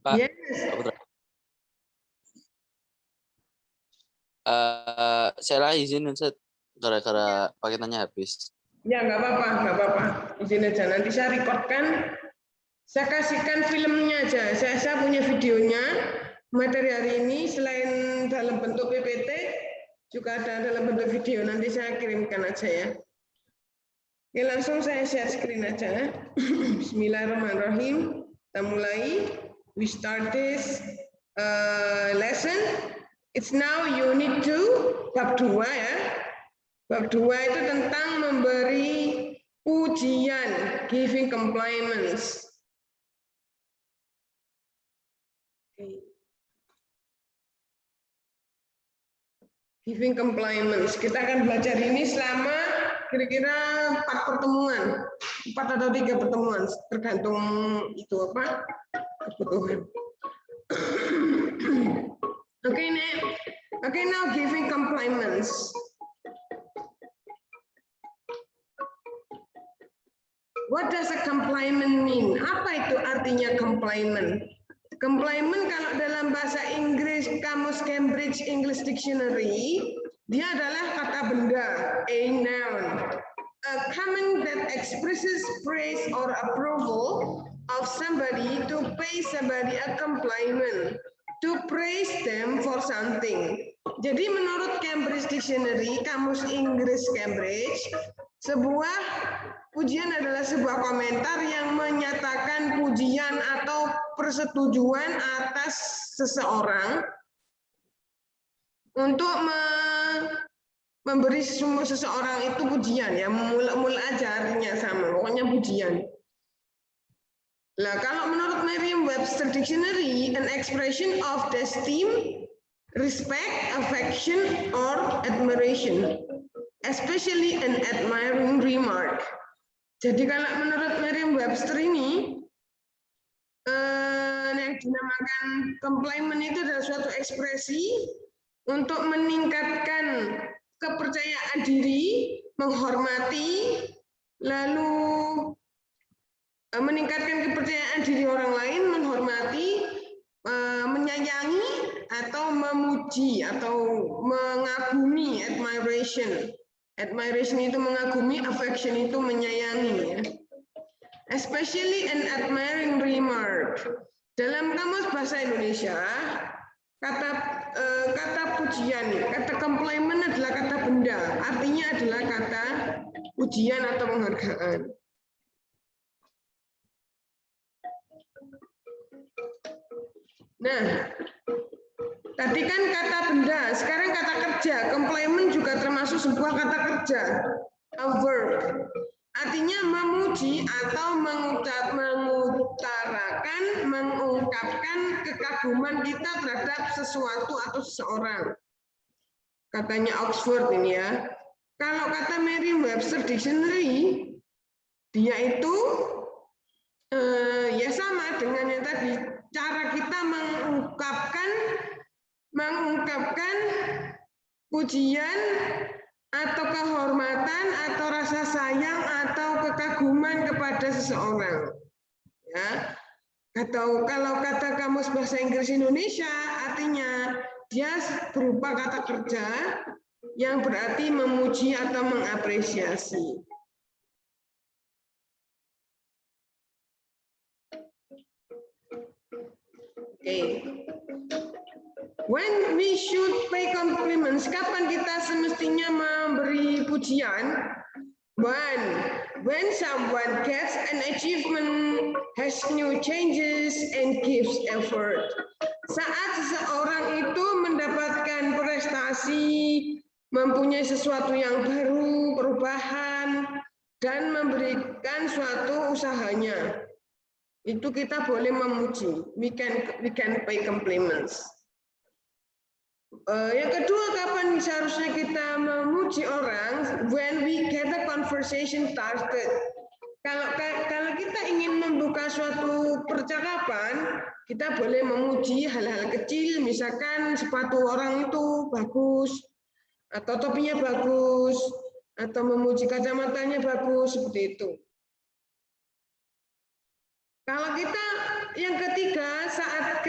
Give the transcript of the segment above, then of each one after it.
Pak. Yes. Pak Putra. Saya izin Ustaz, gara-gara paketannya habis. Ya nggak apa-apa. Izin aja. Nanti saya recordkan. Saya kasihkan filmnya aja. Saya punya videonya. Materi hari ini selain dalam bentuk PPT juga ada dalam bentuk video. Nanti saya kirimkan aja ya. Oke, langsung saya share screen aja. Bismillahirrahmanirrahim. Kita mulai. We start this lesson. It's now unit 2, bab 2 ya. Bab 2 itu tentang memberi pujian, giving compliments. Giving compliments. Kita akan belajar ini selama kira-kira 4 pertemuan. 4 atau 3 pertemuan, tergantung itu apa kebutuhan. Okay, now giving compliments. What does a compliment mean? Apa itu artinya compliment? Compliment kalau dalam bahasa Inggris, kamus Cambridge English Dictionary, dia adalah kata benda, a noun. A comment that expresses praise or approval of somebody, to pay somebody a compliment, to praise them for something. Jadi menurut Cambridge Dictionary, kamus Inggris Cambridge, sebuah pujian adalah sebuah komentar yang menyatakan pujian atau persetujuan atas seseorang untuk memberi seseorang itu pujian ya, mula ajarnya sama, pokoknya pujian. Nah, kalau menurut Merriam-Webster Dictionary, an expression of esteem, respect, affection, or admiration, especially an admiring remark. Jadi kalau menurut Merriam-Webster ini, yang dinamakan compliment itu adalah suatu ekspresi untuk meningkatkan kepercayaan diri, menghormati, lalu meningkatkan kepercayaan diri orang lain, menghormati, menyayangi, atau memuji, atau mengagumi, admiration. Admiration itu mengagumi, affection itu menyayangi. Ya. Especially an admiring remark. Dalam kamus bahasa Indonesia, kata pujian, kata compliment adalah kata benda. Artinya adalah kata pujian atau penghargaan. Nah, tadi kan kata benda, sekarang kata kerja. Compliment juga termasuk sebuah kata kerja, a verb. Artinya memuji atau mengungkapkan kekaguman kita terhadap sesuatu atau seseorang. Katanya Oxford ini ya. Kalau kata Merriam-Webster Dictionary, dia itu ya sama dengan yang tadi. Cara kita mengungkapkan pujian atau kehormatan atau rasa sayang atau kekaguman kepada seseorang. Ya. Atau kalau kata kamus bahasa Inggris Indonesia, artinya dia berupa kata kerja yang berarti memuji atau mengapresiasi. Okay. When we should pay compliments, kapan kita semestinya memberi pujian? When someone gets an achievement, has new changes, and gives effort. Saat seseorang itu mendapatkan prestasi, mempunyai sesuatu yang baru, perubahan, dan memberikan suatu usahanya. Itu kita boleh memuji. We can pay compliments. Yang kedua, kapan seharusnya kita memuji orang? When we get a conversation started. Kalau kita ingin membuka suatu percakapan, kita boleh memuji hal-hal kecil, misalkan sepatu orang itu bagus, atau topinya bagus, atau memuji kacamatanya bagus, seperti itu. Kalau kita yang ketiga, saat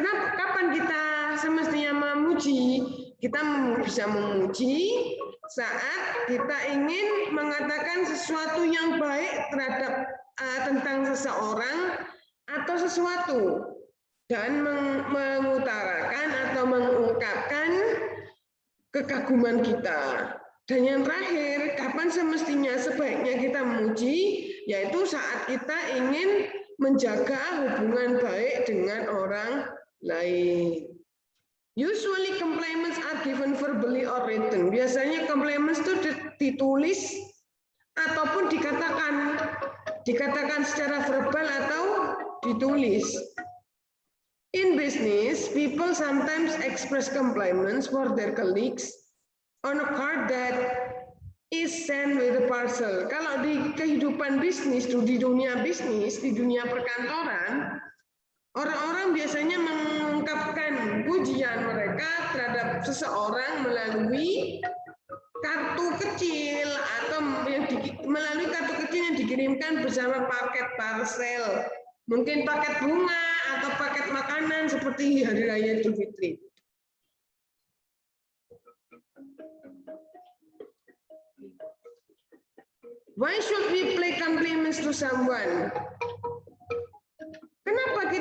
semestinya memuji? Kita bisa memuji saat kita ingin mengatakan sesuatu yang baik terhadap tentang seseorang atau sesuatu dan mengutarakan atau mengungkapkan kekaguman kita. Dan yang terakhir, kapan semestinya sebaiknya kita memuji, yaitu saat kita ingin menjaga hubungan baik dengan orang lain. Usually compliments are given verbally or written. Biasanya compliments itu ditulis ataupun dikatakan secara verbal atau ditulis. In business, people sometimes express compliments for their colleagues on a card that is sent with a parcel. Kalau di kehidupan bisnis, di dunia bisnis, di dunia perkantoran, orang-orang biasanya mengungkapkan pujian mereka terhadap seseorang melalui kartu kecil atau melalui kartu kecil yang dikirimkan bersama paket parcel. Mungkin paket bunga atau paket makanan seperti Hari Raya Idul Fitri. Why should we play compliments to someone? Kenapa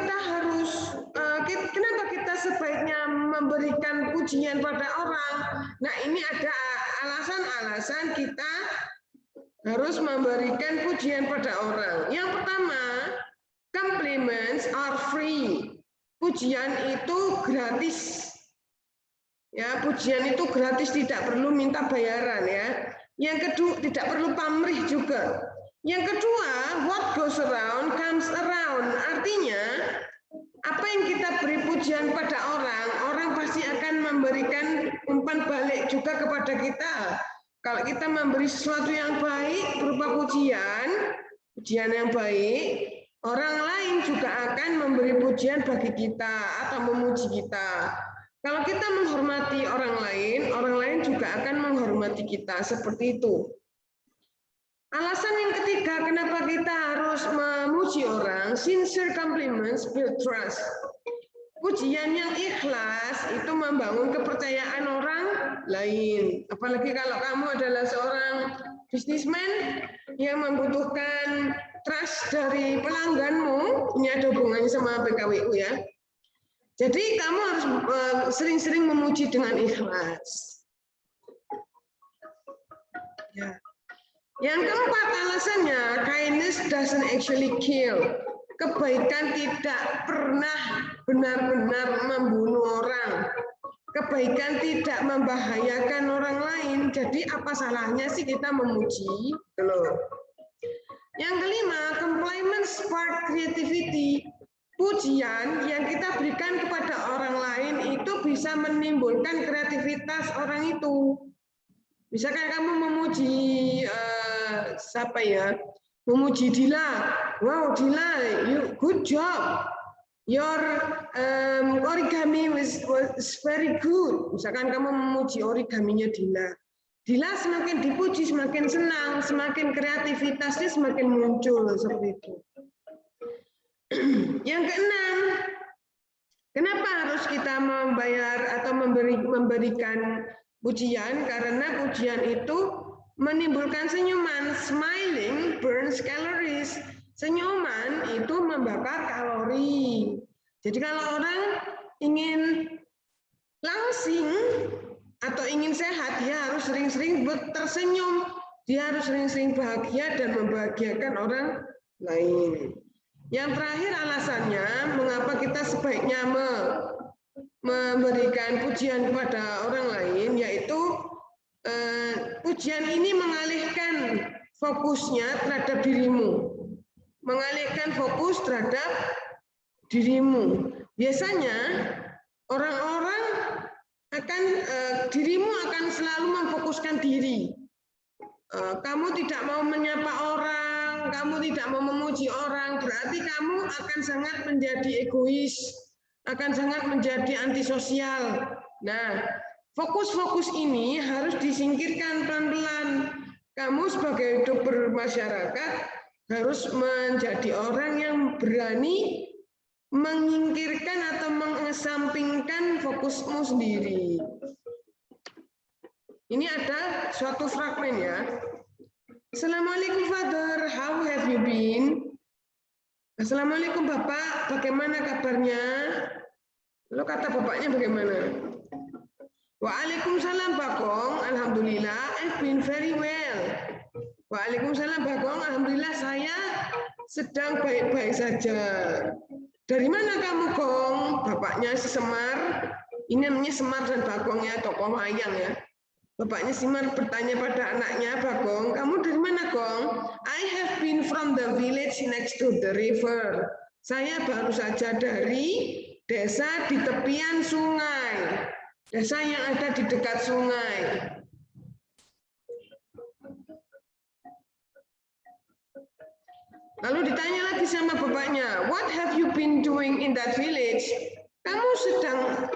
kita sebaiknya memberikan pujian pada orang? Nah, ini ada alasan-alasan kita harus memberikan pujian pada orang. Yang pertama, compliments are free. Pujian itu gratis. Ya, pujian itu gratis, tidak perlu minta bayaran ya. Yang kedua, tidak perlu pamrih juga. Yang kedua, what goes around comes around. Artinya, apa yang kita beri pujian pada orang, orang pasti akan memberikan umpan balik juga kepada kita. Kalau kita memberi sesuatu yang baik berupa pujian yang baik, orang lain juga akan memberi pujian bagi kita atau memuji kita. Kalau kita menghormati orang lain juga akan menghormati kita, seperti itu. Alasan yang ketiga, kenapa kita harus memuji orang, sincere compliments build trust. Pujian yang ikhlas itu membangun kepercayaan orang lain. Apalagi kalau kamu adalah seorang bisnismen yang membutuhkan trust dari pelangganmu, ini ada hubungannya sama PKWU ya. Jadi kamu harus sering-sering memuji dengan ikhlas. Ya. Yang keempat alasannya, kindness doesn't actually kill. Kebaikan tidak pernah benar-benar membunuh orang. Kebaikan tidak membahayakan orang lain. Jadi apa salahnya sih kita memuji? Yang kelima, compliments spark creativity. Pujian yang kita berikan kepada orang lain itu bisa menimbulkan kreativitas orang itu. Misalkan kamu memuji siapa ya? Memuji Dila. Wow, Dila, you good job. Your origami was very good. Misalkan kamu memuji origaminya Dila. Dila semakin dipuji, semakin senang, semakin kreativitasnya semakin muncul seperti itu. Yang keenam, kenapa harus kita membayar atau memberikan pujian? Karena pujian itu menimbulkan senyuman. Smiling burns calories. Senyuman itu membakar kalori. Jadi kalau orang ingin langsing atau ingin sehat, dia harus sering-sering tersenyum. Dia harus sering-sering bahagia dan membahagiakan orang lain. Yang terakhir alasannya, mengapa kita sebaiknya memberikan pujian kepada orang lain, yaitu pujian ini mengalihkan fokusnya terhadap dirimu. Mengalihkan fokus terhadap dirimu. Biasanya orang-orang dirimu akan selalu memfokuskan diri. Kamu tidak mau menyapa orang, kamu tidak mau memuji orang, berarti kamu akan sangat menjadi egois, akan sangat menjadi antisosial. Nah, fokus-fokus ini harus disingkirkan pelan-pelan. Kamu sebagai hidup bermasyarakat harus menjadi orang yang berani menyingkirkan atau mengesampingkan fokusmu sendiri. Ini ada suatu fragmen ya. Assalamualaikum Father, how have you been? Assalamualaikum Bapak, bagaimana kabarnya? Lalu kata bapaknya bagaimana? Waalaikumsalam Bagong, alhamdulillah, I've been very well. Waalaikumsalam Bagong, alhamdulillah saya sedang baik-baik saja. Dari mana kamu Gong? Bapaknya si Semar, ini namanya Semar dan Bagong ya, tokoh wayang ya. Bapaknya Semar bertanya pada anaknya, Bagong, kamu dari mana Gong? I have been from the village next to the river. Saya baru saja dari desa di tepian sungai. Desa yang ada di dekat sungai. Lalu ditanya lagi sama bapaknya, what have you been doing in that village? Kamu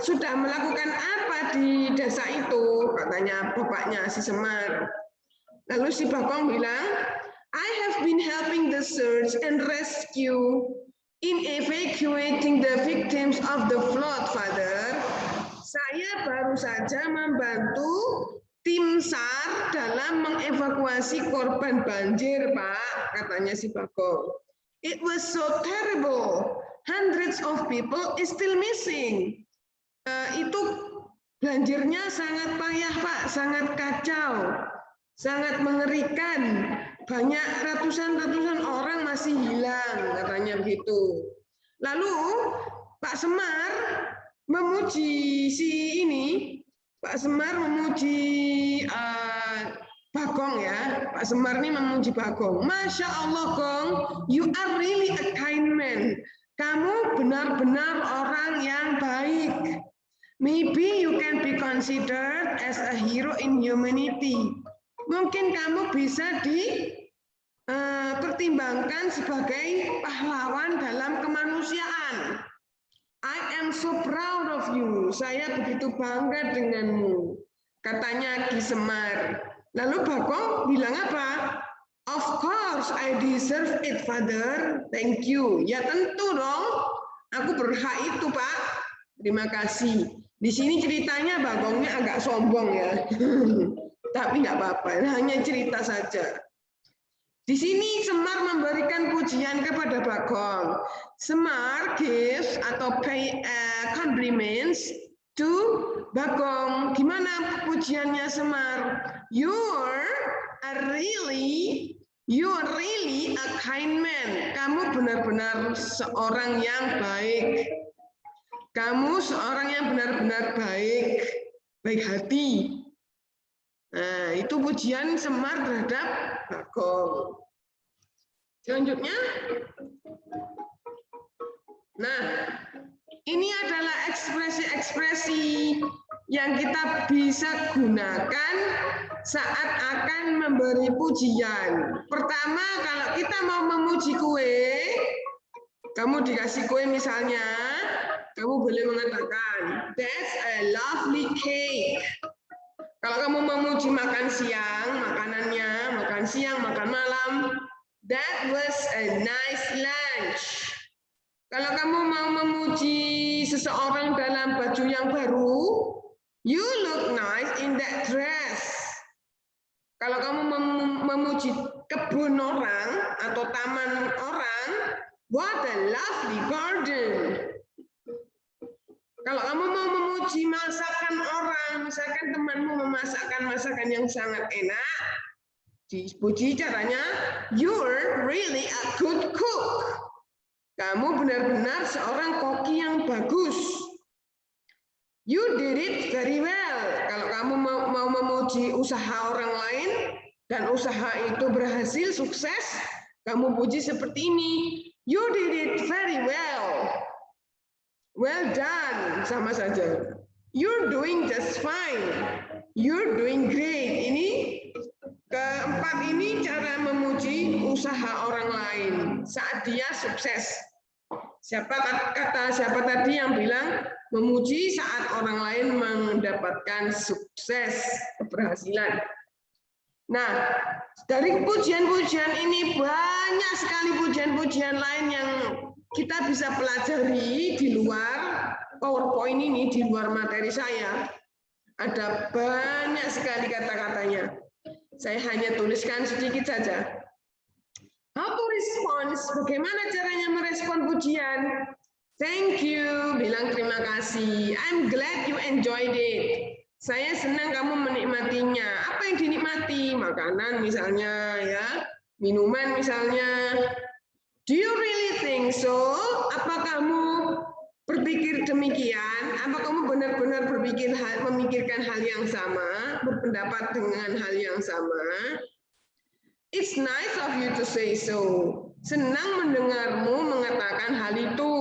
sudah melakukan apa di desa itu? Katanya bapaknya si Semar. Lalu si Bagong bilang, I have been helping the search and rescue in evacuating the victims of the flood, Father. Saya baru saja membantu tim SAR dalam mengevakuasi korban banjir, Pak, katanya si Bagong. It was so terrible. Hundreds of people is still missing. Itu banjirnya sangat payah, Pak, sangat kacau, sangat mengerikan. Banyak ratusan orang masih hilang, katanya begitu. Lalu Pak Semar memuji Pak Semar memuji Bagong ya. Pak Semar ini memuji Bagong. Masya Allah Gong, you are really a kind man. Kamu benar-benar orang yang baik. Maybe you can be considered as a hero in humanity. Mungkin kamu bisa dipertimbangkan sebagai pahlawan dalam kemanusiaan. I am so proud of you. Saya begitu bangga denganmu, katanya Ki Semar. Lalu Bagong bilang apa? Of course I deserve it, Father. Thank you. Ya tentu dong. Aku berhak itu, Pak. Terima kasih. Di sini ceritanya Bagongnya agak sombong ya. Tapi nggak apa-apa, hanya cerita saja. Di sini Semar memberikan pujian kepada Bagong. Semar gives atau pay compliments to Bagong. Gimana pujiannya Semar? You're really a kind man. Kamu benar-benar seorang yang baik. Kamu seorang yang benar-benar baik, baik hati. Nah, itu pujian Semar terhadap Bagong. Selanjutnya, nah, ini adalah ekspresi-ekspresi yang kita bisa gunakan saat akan memberi pujian. Pertama, kalau kita mau memuji kue, kamu dikasih kue misalnya, kamu boleh mengatakan, that's a lovely cake. Kalau kamu memuji makan siang, makanannya, makan siang, makan malam, that was a nice lunch. Kalau kamu mau memuji seseorang dalam baju yang baru, you look nice in that dress. Kalau kamu memuji kebun orang atau taman orang, what a lovely garden. Kalau kamu mau memuji masakan orang, misalkan temanmu memasakkan masakan yang sangat enak, dipuji caranya, you're really a good cook. Kamu benar-benar seorang koki yang bagus. You did it very well. Kalau kamu mau memuji usaha orang lain dan usaha itu berhasil, sukses, kamu puji seperti ini. You did it very well. Well done, sama saja. You're doing just fine. You're doing great. Ini keempat ini cara memuji usaha orang lain saat dia sukses. Siapa tadi yang bilang memuji saat orang lain mendapatkan sukses, keberhasilan. Nah, dari pujian-pujian ini banyak sekali pujian-pujian lain yang kita bisa pelajari di luar PowerPoint ini di luar materi saya. Ada banyak sekali kata-katanya. Saya hanya tuliskan sedikit saja. How to respond? Bagaimana caranya merespon pujian? Thank you, bilang terima kasih. I'm glad you enjoyed it. Saya senang kamu menikmatinya. Apa yang dinikmati? Makanan misalnya, ya, minuman misalnya. Do you really think so? Apa kamu berpikir demikian? Apa kamu benar-benar memikirkan hal yang sama, berpendapat dengan hal yang sama? It's nice of you to say so. Senang mendengarmu mengatakan hal itu.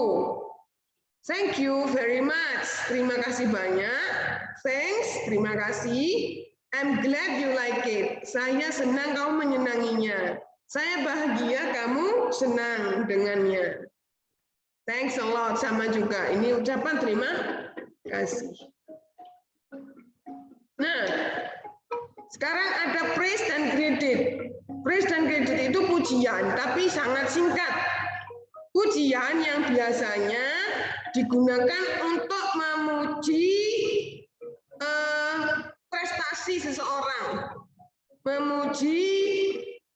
Thank you very much. Terima kasih banyak. Thanks, terima kasih. I'm glad you like it. Saya senang kamu menyenanginya. Saya bahagia kamu senang dengannya. Thanks a lot, sama juga. Ini ucapan terima kasih. Nah, sekarang ada praise dan credit. Praise dan credit itu pujian, tapi sangat singkat. Pujian yang biasanya digunakan untuk memuji prestasi seseorang, memuji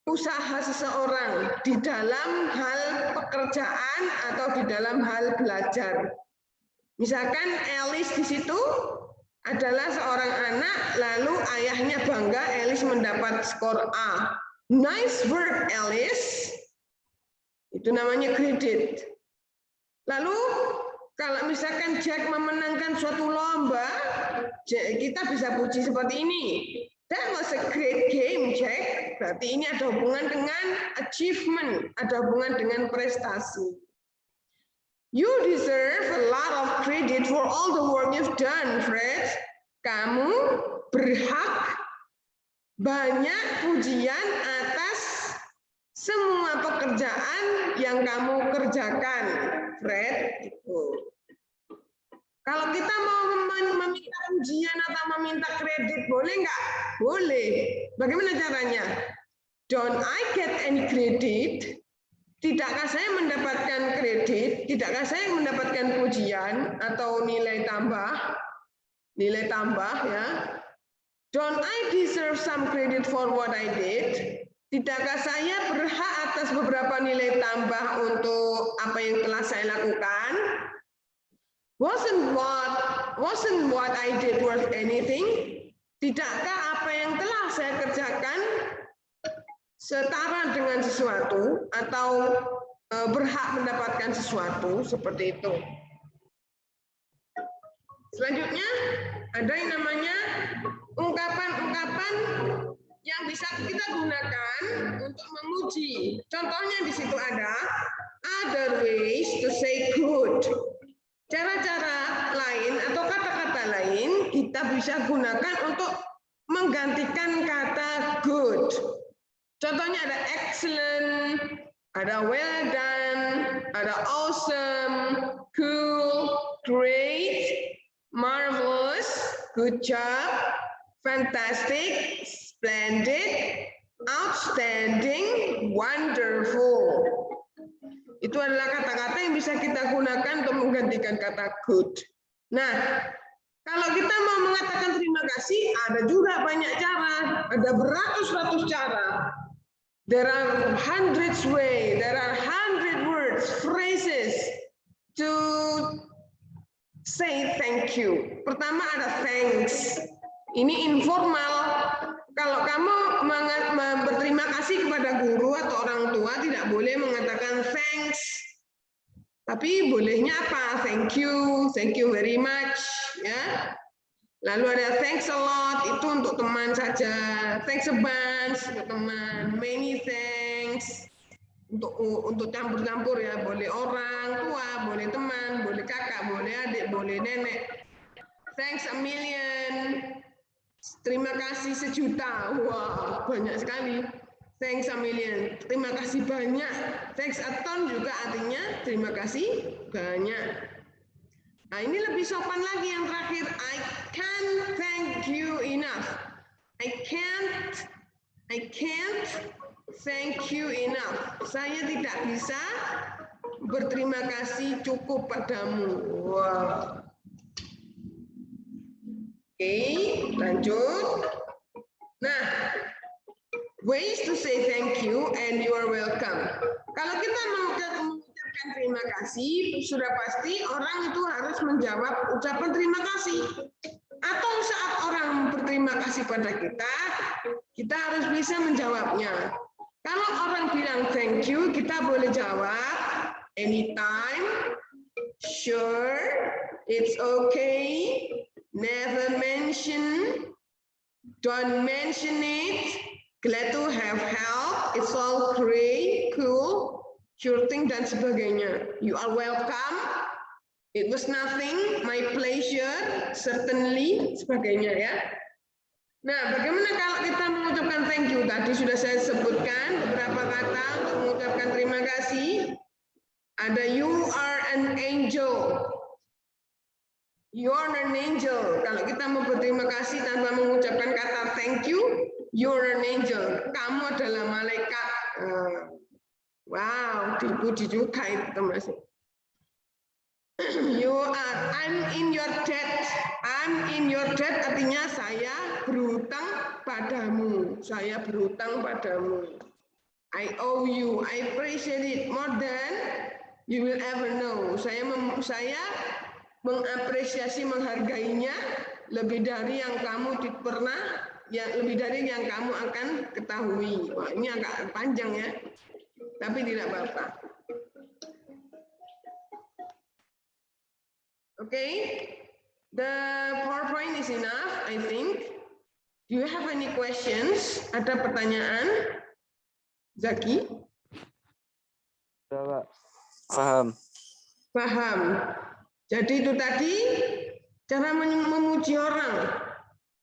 usaha seseorang di dalam hal pekerjaan atau di dalam hal belajar. Misalkan Alice di situ adalah seorang anak, lalu ayahnya bangga Alice mendapat skor A. Nice work, Alice. Itu namanya kredit. Lalu kalau misalkan Jack memenangkan suatu lomba, kita bisa puji seperti ini. That was a great game, Jack. Berarti ini ada hubungan dengan achievement, ada hubungan dengan prestasi. You deserve a lot of credit for all the work you've done, Fred. Kamu berhak banyak pujian atas semua pekerjaan yang kamu kerjakan, Fred. Kalau kita mau meminta pujian atau meminta kredit, boleh nggak? Boleh. Bagaimana caranya? Don't I get any credit? Tidakkah saya mendapatkan kredit? Tidakkah saya mendapatkan pujian atau nilai tambah? Nilai tambah, ya. Don't I deserve some credit for what I did? Tidakkah saya berhak atas beberapa nilai tambah untuk apa yang telah saya lakukan? Wasn't what I did worth anything? Tidakkah apa yang telah saya kerjakan setara dengan sesuatu atau berhak mendapatkan sesuatu seperti itu? Selanjutnya ada yang namanya ungkapan-ungkapan yang bisa kita gunakan untuk memuji. Contohnya di situ ada other ways to say good. Cara-cara lain atau kata-kata lain kita bisa gunakan untuk menggantikan kata good. Contohnya ada excellent, ada well done, ada awesome, cool, great, marvelous, good job, fantastic, splendid, outstanding, wonderful. Itu adalah kata-kata yang bisa kita gunakan untuk menggantikan kata good. Nah, kalau kita mau mengatakan terima kasih, ada juga banyak cara. Ada beratus-ratus cara. There are hundreds ways, there are 100 words, phrases to say thank you. Pertama ada thanks. Ini informal. Kalau kamu berterima kasih kepada guru atau orang tua, tidak boleh mengatakan thanks. Tapi bolehnya apa? Thank you very much. Ya. Lalu ada thanks a lot, itu untuk teman saja. Thanks a bunch untuk teman. Many thanks untuk campur-campur ya. Boleh orang tua, boleh teman, boleh kakak, boleh adik, boleh nenek. Thanks a million. Terima kasih sejuta. Wah, banyak sekali. Thanks a million. Terima kasih banyak. Thanks a ton juga artinya terima kasih banyak. Nah, ini lebih sopan lagi yang terakhir. I can't thank you enough. I can't thank you enough. Saya tidak bisa berterima kasih cukup padamu. Wow. Oke, lanjut. Nah, ways to say thank you and you are welcome. Kalau kita mengucapkan terima kasih, sudah pasti orang itu harus menjawab ucapan terima kasih. Atau saat orang berterima kasih pada kita harus bisa menjawabnya. Kalau orang bilang thank you, kita boleh jawab anytime, sure, it's okay, never mention, don't mention it, glad to have help, it's all great, cool, sure thing, dan sebagainya. You are welcome, it was nothing, my pleasure, certainly, sebagainya ya. Nah, bagaimana kalau kita mengucapkan thank you? Tadi sudah saya sebutkan beberapa kata untuk mengucapkan terima kasih. Ada you are an angel. You are an angel. Kalau kita mau berterima kasih tanpa mengucapkan kata thank you, you are an angel. Kamu adalah malaikat. Wow, dipuji juga itu Mas. You are, I'm in your debt. I'm in your debt artinya saya berhutang padamu. Saya berhutang padamu. I owe you. I appreciate it more than you will ever know. Saya mengapresiasi, menghargainya lebih dari yang kamu pernah, lebih dari yang kamu akan ketahui. Wah, ini agak panjang ya, tapi tidak apa-apa. Okay, the PowerPoint is enough, I think. Do you have any questions? Ada pertanyaan, Zaki? Paham. Paham. Jadi itu tadi cara memuji orang.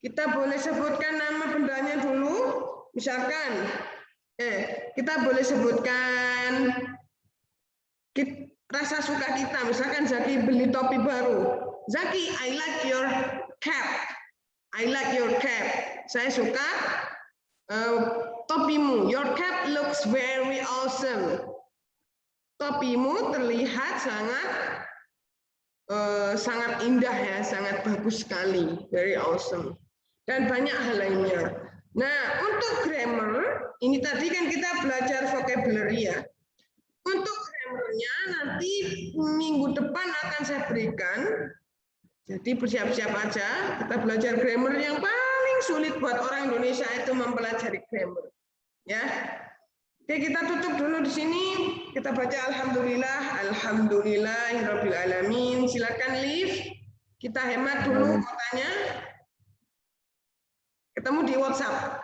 Kita boleh sebutkan nama bendanya dulu. Misalkan, kita boleh sebutkan rasa suka kita. Misalkan Zaki beli topi baru. Zaki, I like your cap. I like your cap. Saya suka topimu. Your cap looks very awesome. Topimu terlihat sangat indah ya, sangat bagus sekali, very awesome. Dan banyak hal lainnya. Nah, untuk grammar, ini tadi kan kita belajar vocabulary ya. Untuk grammarnya nanti minggu depan akan saya berikan. Jadi bersiap-siap aja, kita belajar grammar yang paling sulit buat orang Indonesia itu mempelajari grammar. Ya. Oke, kita tutup dulu di sini. Kita baca alhamdulillah, alhamdulillahirabbil alamin. Silakan Liv. Kita hemat dulu kotanya. Ketemu di WhatsApp.